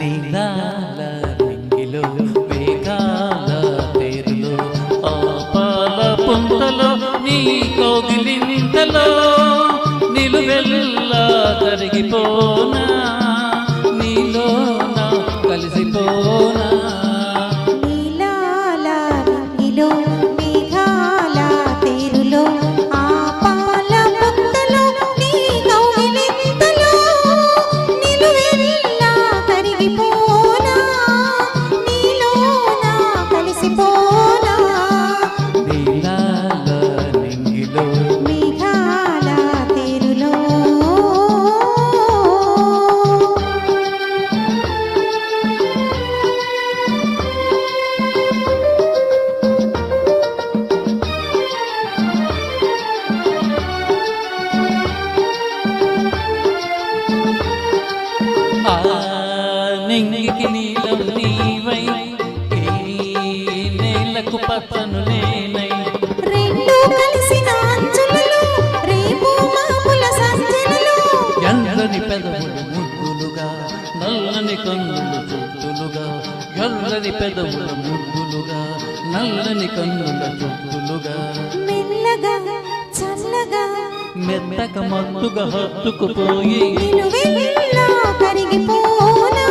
నీలాల నింగిలో వేగాల తేరులో ఆపాల పుంతలో నీ కోగిలింతలో నిలువెల్లా కరిగిపోనా నీలో నా కలిసిపోనా నీలాల నింగిలో మేఘాల తేరులో ఆపాల పుంతలో నీ కౌగిలింతలో నిలువెల్లా కరిగిపోనా నీలో నా కలిసిపోనా నీలాల నింగిలో మేఘాల తేరులో ఆ నింగికి నీలం నీవై ఈ నేలకు పచ్చను నేనై రెండు కలిసిన అంచులలో రేపు మాపుల సంచలలో ఎల్లని పెదవులు ముద్దులుగా నల్లని కన్నులు చుట్టులుగా ఎల్లని పెదవులు ముద్దులుగా నల్లని కన్నుల చుట్టులుగా మెల్లగా చల్లగా మెత్తక మత్తుగా హత్తుకుపోయి నిలువెల్లా కరిగిపోనా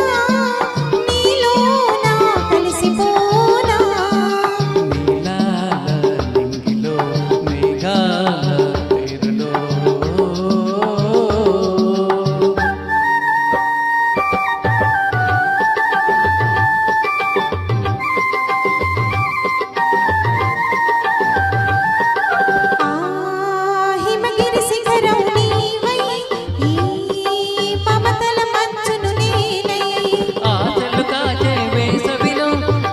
నీలో నా కలిసిపోనా నీలాల నింగిలో మేఘాల తేరులో ఆ హిమగిరి శిఖరం నీవై ఈ మమతల మంచును నేనై ఆశలు కాచే వేసవిలో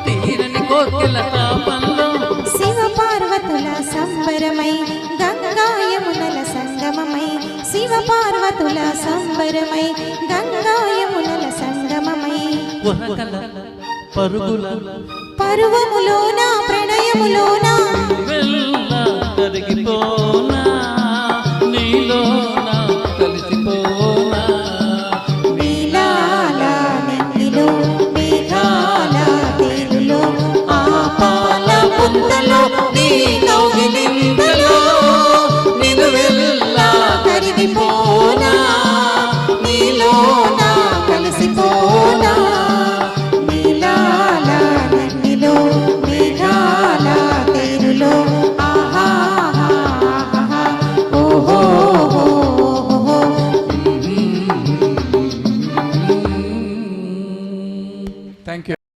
తీరని కోర్కెల తాపంలో శివ పార్వతుల సంబరమై గంగాయమునల సంగమమై శివ పార్వతుల సంబరమై గంగాయమునల సంగమమై ఉహకల పరుగుల పరువములోన ప్రణయములోన వెళ్ళ కరిగిపో